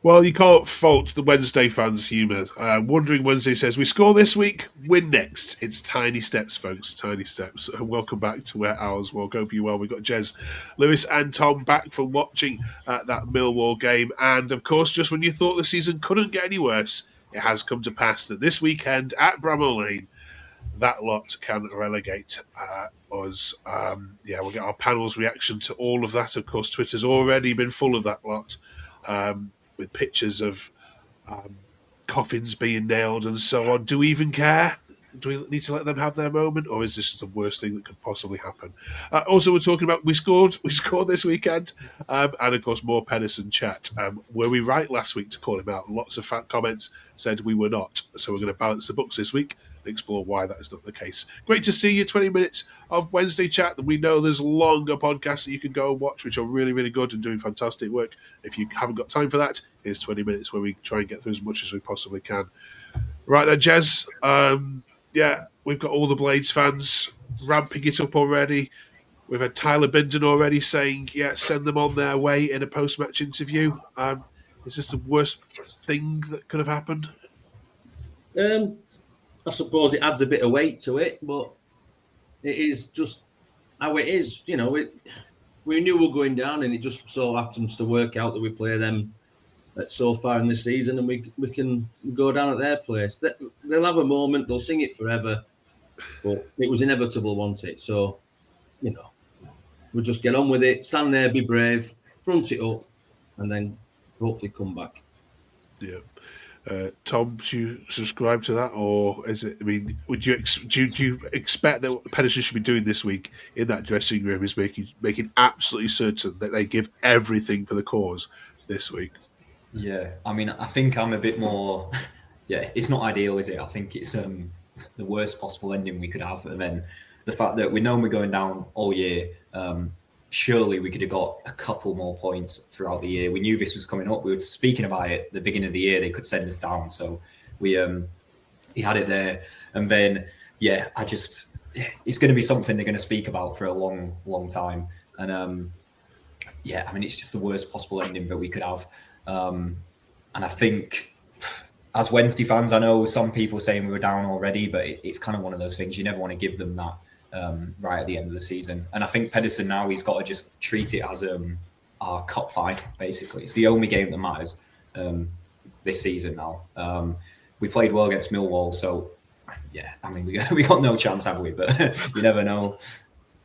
Well, you can't fault the Wednesday fans' humour. Wondering Wednesday says, we score this week, win next. It's tiny steps, folks, tiny steps. Welcome back to Where Ours Walk. Hope you well. We've got Jez, Lewis and Tom back from watching that Millwall game. And, of course, just when you thought the season couldn't get any worse, it has come to pass that this weekend at Bramall Lane, that lot can relegate us. We'll get our panel's reaction to all of that. Of course, Twitter's already been full of that lot. With pictures of coffins being nailed and so on. Do we even care? Do we need to let them have their moment, or is this the worst thing that could possibly happen? Also, we're talking about we scored this weekend, and of course more Pederson chat. Were we right last week to call him out? Lots of comments said we were not, so we're going to balance the books this week and explore why that is not the case. Great to see you. 20 minutes of Wednesday chat. We know there's longer podcasts that you can go and watch, which are really, really good and doing fantastic work. If you haven't got time for that, here's 20 minutes where we try and get through as much as we possibly can. Right then, Jez. We've got all the Blades fans ramping it up already. We've had Tyler Binden already saying, send them on their way in a post-match interview. Is this the worst thing that could have happened? I suppose it adds a bit of weight to it, but it is just how it is. You know, we knew we were going down, and it just so happens to work out that we play them so far in the season, and we can go down at their place. They'll have a moment, they'll sing it forever, but it was inevitable, wasn't it? So, we'll just get on with it, stand there, be brave, front it up, and then hopefully come back. Yeah. Tom, do you subscribe to that, or is it? I mean, would you do you expect that what Pederson should be doing this week in that dressing room is making absolutely certain that they give everything for the cause this week? Yeah, I mean, I think I'm a bit more. Yeah, it's not ideal, is it? I think it's the worst possible ending we could have, and then the fact that we know we're going down all year. Surely we could have got a couple more points throughout the year. We knew this was coming up. We were speaking about it at the beginning of the year. They could send us down, so we had it there. And then it's going to be something they're going to speak about for a long, long time. And I mean, it's just the worst possible ending that we could have. And I think, as Wednesday fans, I know some people saying we were down already, but it's kind of one of those things. You never want to give them that right at the end of the season. And I think Pederson now, he's got to just treat it as our cup fight, basically. It's the only game that matters this season now. We played well against Millwall, so I mean, we got no chance, have we? But you never know.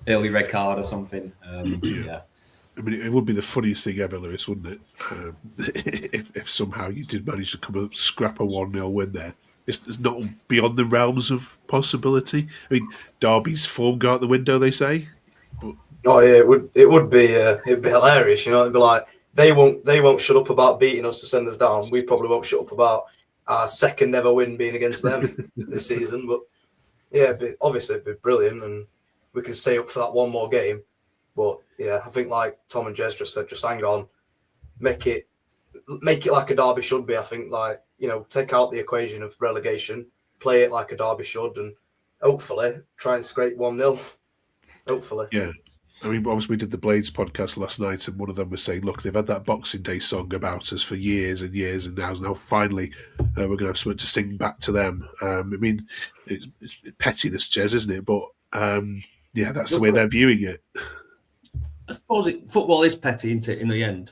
Early red card or something. I mean, it would be the funniest thing ever, Lewis, wouldn't it? If somehow you did manage to come up, scrap a 1-0 win there. It's not beyond the realms of possibility. I mean, Derby's form go out the window, they say. But... Oh yeah, it would be hilarious. It'd be like they won't shut up about beating us to send us down. We probably won't shut up about our second ever win being against them this season. But obviously it'd be brilliant, and we can stay up for that one more game. But I think like Tom and Jez just said, just hang on, make it like a derby should be. I think take out the equation of relegation, play it like a derby should, and hopefully try and scrape 1-0. Hopefully. Yeah. I mean, obviously we did the Blades podcast last night, and one of them was saying, look, they've had that Boxing Day song about us for years and years, and now finally we're going to have something to sing back to them. I mean, it's pettiness, Jez, isn't it? But that's the way they're viewing it. I suppose football is petty, isn't it, in the end?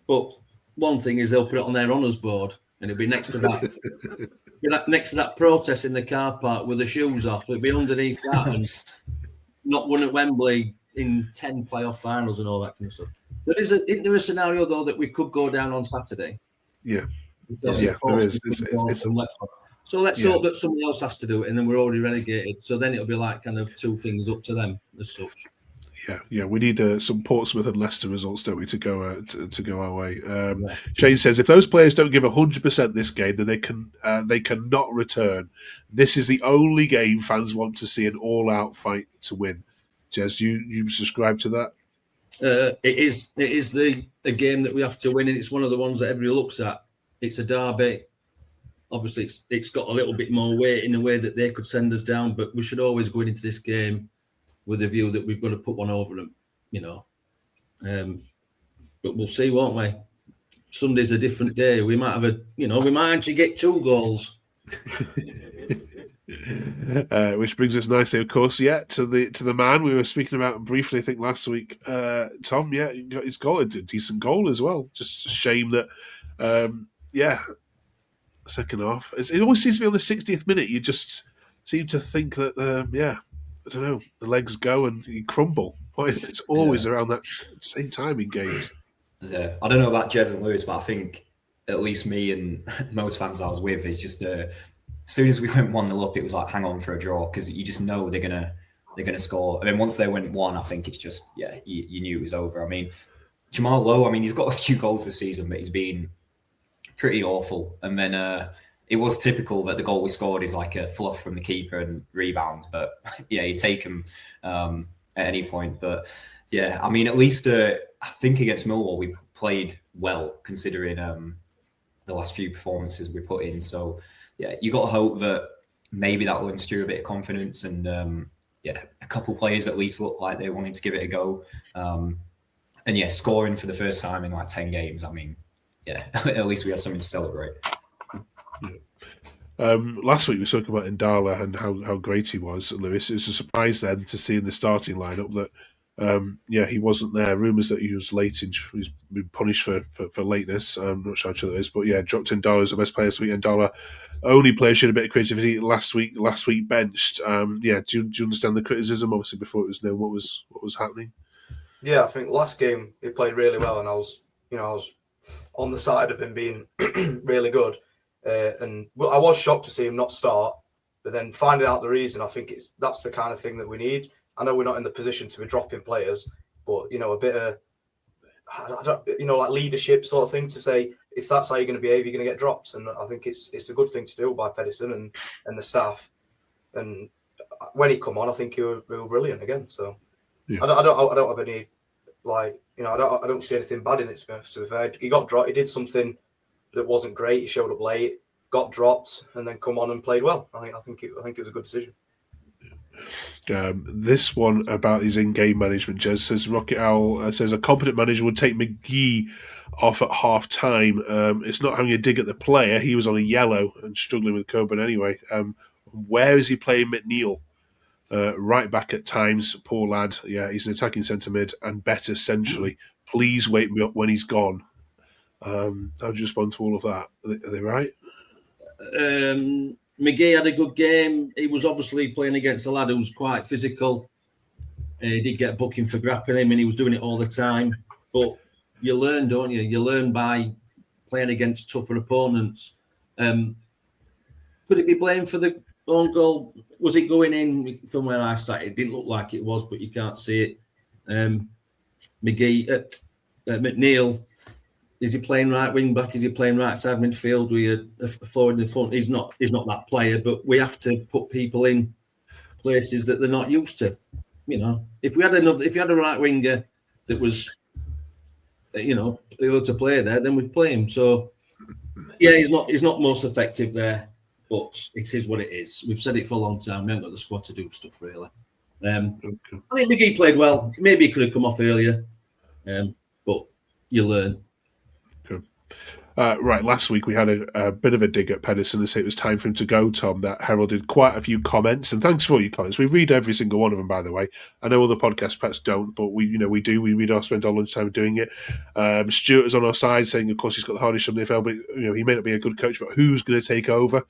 But one thing is they'll put it on their honours board, and it'll be next to that. Next to that protest in the car park with the shoes off. It'll be underneath that, and not won at Wembley in 10 playoff finals and all that kind of stuff. Isn't there a scenario though that we could go down on Saturday? Yeah, there is. So let's hope that someone else has to do it, and then we're already relegated. So then it'll be like kind of two things up to them as such. Yeah. We need some Portsmouth and Leicester results, don't we, to go our way. Shane says if those players don't give 100% this game, then they cannot return. This is the only game fans want to see an all-out fight to win. Jez, you subscribe to that? It is a game that we have to win, and it's one of the ones that everybody looks at. It's a derby. Obviously, it's got a little bit more weight in the way that they could send us down, but we should always go into this game with a view that we've got to put one over them, But we'll see, won't we? Sunday's a different day. We might have we might actually get 2 goals. Which brings us nicely, of course, to the man we were speaking about briefly, I think, last week. Tom, he got his goal, a decent goal as well. Just a shame that, second half. It always seems to be on the 60th minute. You just seem to think that, I don't know, the legs go and you crumble. It's always around that same time in games. Yeah. I don't know about Jez and Lewis, but I think at least me and most fans I was with is just as soon as we went 1-0 up, it was like hang on for a draw, because you just know they're gonna score. I mean, once they went 1, I think it's just you knew it was over. I mean, Jamal Lowe, I mean, he's got a few goals this season, but he's been pretty awful. And then it was typical that the goal we scored is like a fluff from the keeper and rebound. But you take him at any point. But I mean, at least I think against Millwall we played well considering the last few performances we put in. So you got to hope that maybe that will instill a bit of confidence, and a couple players at least look like they wanted to give it a go. And scoring for the first time in like 10 games. I mean, at least we have something to celebrate. Last week we spoke about Ndala and how great he was, Lewis. It was a surprise then to see in the starting lineup that he wasn't there. Rumours that he was late, he's been punished for lateness. I'm not sure how true that is, but dropped Ndala as the best player this week. Ndala only player showed a bit of creativity last week benched. Do you understand the criticism? Obviously, before it was known what was happening. Yeah, I think last game he played really well, and I was on the side of him being really good. And I was shocked to see him not start, but then finding out the reason, I think that's the kind of thing that we need. I know we're not in the position to be dropping players, but a bit of like leadership sort of thing to say, if that's how you're going to behave, you're going to get dropped. And I think it's a good thing to do by Pederson and the staff. And when he come on, I think he was brilliant again. So I don't have any I don't see anything bad in it. To be fair, he got dropped. He did something that wasn't great. He showed up late, got dropped, and then come on and played well. I think it was a good decision. This one about his in-game management, Jez says, Rocket Owl says a competent manager would take McGee off at half time. It's not having a dig at the player. He was on a yellow and struggling with Coburn anyway. Where is he playing McNeil? Right back at times, poor lad. Yeah, he's an attacking centre mid and better centrally. Please wake me up when he's gone. How do you respond to all of that? Are they right? McGee had a good game. He was obviously playing against a lad who was quite physical. He did get a booking for grappling him, and he was doing it all the time. But you learn, don't you? You learn by playing against tougher opponents. Could it be blamed for the own goal? Was it going in from where I sat? It didn't look like it was, but you can't see it. McNeil, is he playing right wing back? Is he playing right side midfield? We a forward in the front. He's not that player, but we have to put people in places that they're not used to. If we had a right winger that was, able to play there, then we'd play him. So, he's not most effective there, but it is what it is. We've said it for a long time. We haven't got the squad to do stuff really. I think McGee played well. Maybe he could have come off earlier, but you learn. Right, last week we had a bit of a dig at Pederson and say it was time for him to go, Tom. That heralded quite a few comments, and thanks for all your comments. We read every single one of them, by the way. I know other podcast pets don't, but we do. We read our spend our lunchtime doing it. Stuart is on our side saying, of course, he's got the hardest job in the NFL, but he may not be a good coach, but who's going to take over?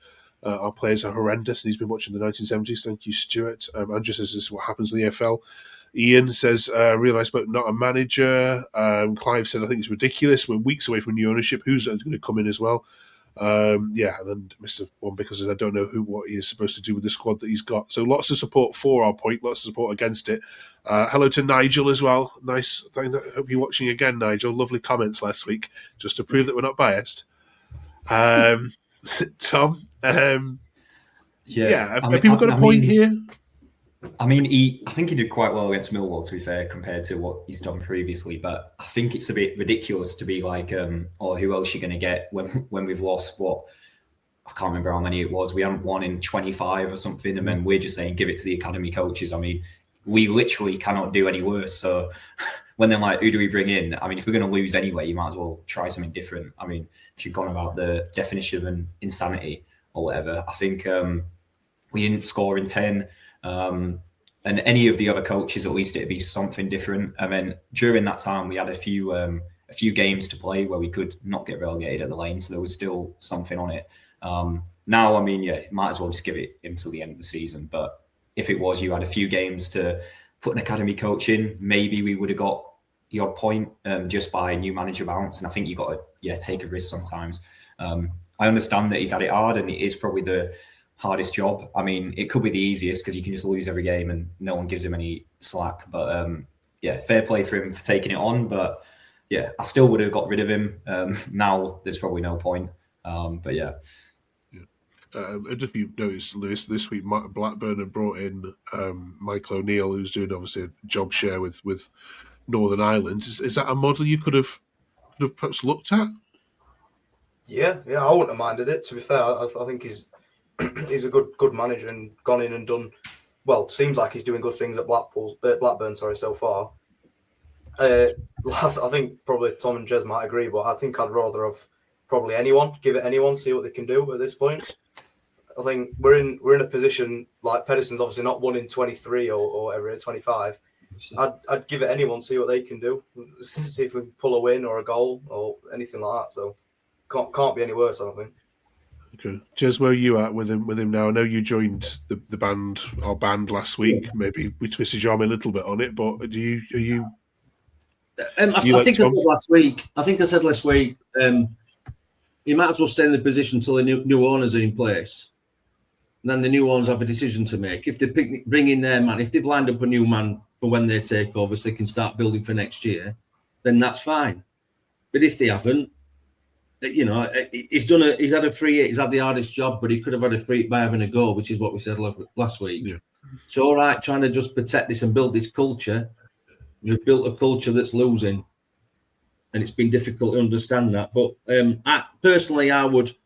Our players are horrendous, and he's been watching the 1970s. Thank you, Stuart. Andrew says this is what happens in the EFL. Ian says, realised but not a manager. Clive said, I think it's ridiculous. We're weeks away from new ownership. Who's going to come in as well? And then Mr. One, because I don't know what he is supposed to do with the squad that he's got. So lots of support for our point, lots of support against it. Hello to Nigel as well. Nice. I hope you're watching again, Nigel. Lovely comments last week, just to prove that we're not biased. Tom, have people got a point here? I think he did quite well against Millwall, to be fair, compared to what he's done previously. But I think it's a bit ridiculous to be like, who else are you going to get when we've lost what? I can't remember how many it was. We haven't won in 25 or something, and then we're just saying give it to the academy coaches. I mean, we literally cannot do any worse. So when they're like, who do we bring in? I mean, if we're going to lose anyway, you might as well try something different. I mean, if you've gone about the definition of an insanity or whatever, I think we didn't score in 10. And any of the other coaches, at least it'd be something different. I mean, during that time, we had a few games to play where we could not get relegated at the Lane, so there was still something on it. Now, I mean, yeah, might as well just give it until the end of the season. But if it was, you had a few games to put an academy coach in, maybe we would have got the odd point just by new manager bounce. And I think you got to take a risk sometimes. I understand that he's had it hard, and it is probably the hardest job. I mean, it could be the easiest because you can just lose every game and no one gives him any slack. But fair play for him for taking it on. But yeah, I still would have got rid of him. Now there's probably no point. But yeah. And if you noticed, Lewis, this week Blackburn have brought in Michael O'Neill, who's doing obviously a job share with Northern Ireland. Is that a model you could have perhaps looked at? Yeah, I wouldn't have minded it. To be fair, I think he's a good manager and gone in and done well. Seems like he's doing good things at Blackburn. So far. I think probably Tom and Jez might agree, but I think I'd rather have probably give it anyone, see what they can do at this point. I think we're in a position like Pederson's obviously not won in 23 or whatever, 25. I'd give it anyone, see what they can do, see if we can pull a win or a goal or anything like that. So can't be any worse, I don't think. Okay, Jez, where are you at with him now? I know you joined the band, our band last week. Yeah. Maybe we twisted your arm a little bit on it, but are you? I think I said last week. You might as well stay in the position until the new owners are in place. And then the new owners have a decision to make. If they bring in their man, if they've lined up a new man for when they take over so they can start building for next year, then that's fine. But if they haven't, he's had a free hit, he's had the hardest job, but he could have had a free hit by having a go, which is what we said last week. Yeah. So, all right, trying to just protect this and build this culture. We've built a culture that's losing. And it's been difficult to understand that. But I would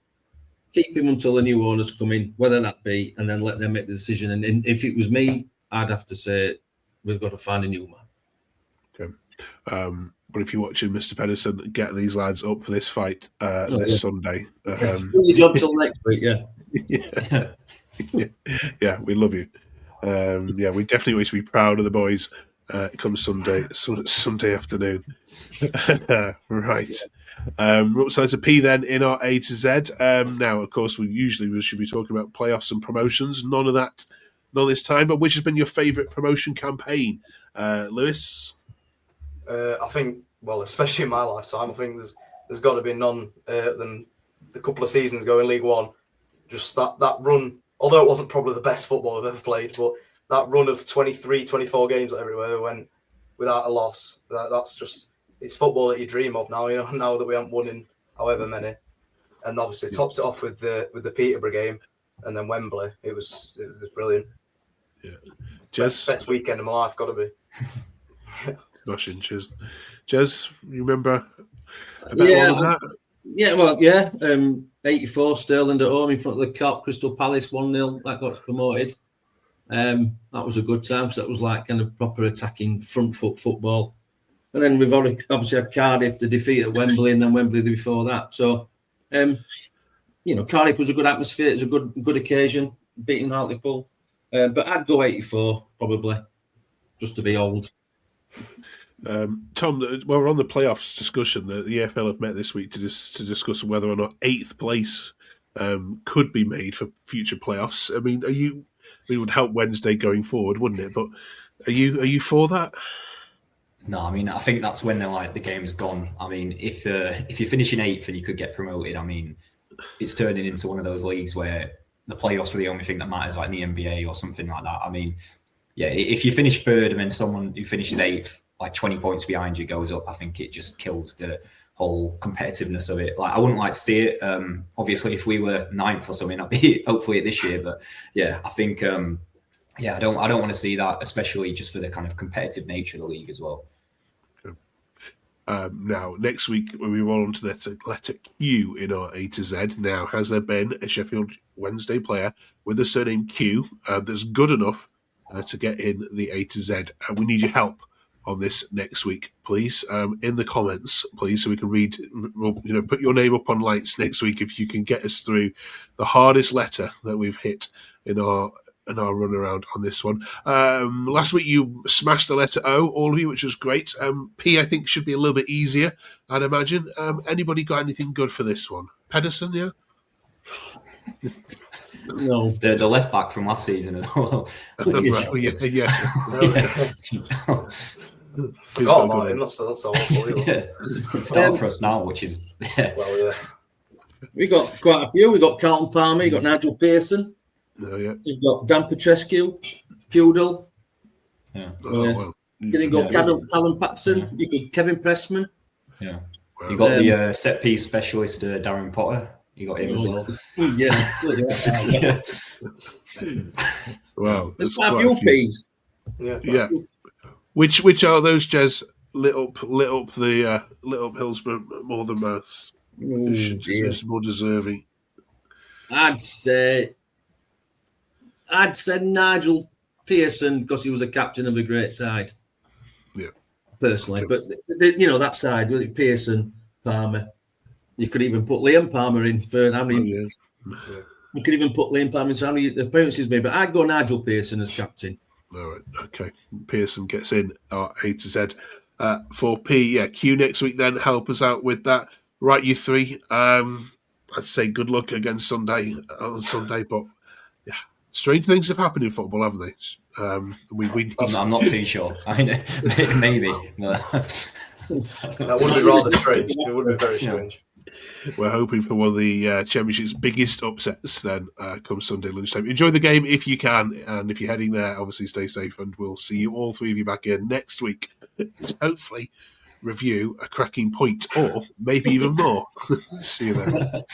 keep him until the new owners come in, whether that be, and then let them make the decision. And if it was me, I'd have to say we've got to find a new man. Okay. But if you're watching Mr. Pederson, get these lads up for this fight Sunday. Do your job till next week, yeah, we love you. We definitely wish to be proud of the boys. Come Sunday afternoon. Right. We're upside to P then in our A to Z. Now, of course, we should be talking about playoffs and promotions. None of this time. But which has been your favourite promotion campaign, Lewis? I think, well, especially in my lifetime, I think there's got to be none than the couple of seasons ago in League One. Just that run, although it wasn't probably the best football I've ever played, but that run of 23, 24 games everywhere went without a loss. That's just, it's football that you dream of now, now that we haven't won in however many. And obviously tops it off with the Peterborough game and then Wembley. It was brilliant. Yeah. Best weekend of my life, got to be. Smashing, cheers. Jez, you remember about all of that? Yeah, well, yeah. 84, Stirling at home in front of the Cop, Crystal Palace 1-0, that got promoted. That was a good time, so that was like kind of proper attacking front foot football. And then we've obviously had Cardiff to defeat at Wembley, and then Wembley before that. So, Cardiff was a good atmosphere. It was a good occasion, beating Hartlepool. But I'd go 84, probably, just to be old. Tom, we're on the playoffs discussion. The EFL have met this week to discuss whether or not 8th place could be made for future playoffs. I mean, it would help Wednesday going forward, wouldn't it? But are you for that? No, I mean, I think that's when they're like the game's gone. I mean, if you're finishing 8th and you could get promoted, I mean, it's turning into one of those leagues where the playoffs are the only thing that matters, like in the NBA or something like that. I mean, yeah, if you finish 3rd and then someone who finishes 8th, like 20 points behind you goes up, I think it just kills the whole competitiveness of it. Like, I wouldn't like to see it. Obviously, if we were 9th or something, I'd be hopefully this year. But yeah, I think I don't want to see that, especially just for the kind of competitive nature of the league as well. Now, next week, when we roll on to the letter Q in our A to Z, now, has there been a Sheffield Wednesday player with the surname Q that's good enough to get in the A to Z? We need your help. on this next week, please, in the comments, please, so we can read. Put your name up on lights next week if you can get us through the hardest letter that we've hit in our run around on this one. Last week you smashed the letter O, all of you, which was great. P, I think, should be a little bit easier, I'd imagine. Anybody got anything good for this one? Pederson, yeah? No. The left back from last season as well. Yeah. Forgot about him. That's awful. Yeah. It's starting for us now, which is Well, yeah. We got quite a few. We got Carlton Palmer. You got Nigel Pearson. Oh, yeah. You've got Dan Petrescu, Pudel. yeah. Well. You got Callum Patson. You got Kevin Pressman. Yeah. Well, You got the set piece specialist Darren Potter. You got him as well. Yeah. Wow. There's quite a few P's. Yeah. Which are those, Jez? Lit up Hillsborough more than most. Who's more deserving? I'd say Nigel Pearson because he was a captain of a great side. Yeah. Personally, but that side with Pearson, Palmer. You could even put Liam Palmer in for how many? Yeah. You could even put Liam Palmer in for how many appearances maybe. But I'd go Nigel Pearson as captain. All right. Okay. Pearson gets in our A to Z. For P, yeah. Q next week then. Help us out with that. Right, you three. I'd say good luck against Sunday, but yeah, strange things have happened in football, haven't they? I'm not too sure. I mean, maybe. That would be rather strange. It would be very strange. We're hoping for one of the Championship's biggest upsets then come Sunday lunchtime. Enjoy the game if you can, and if you're heading there, obviously stay safe, and we'll see you all three of you back here next week to hopefully review a cracking point, or maybe even more. See you then.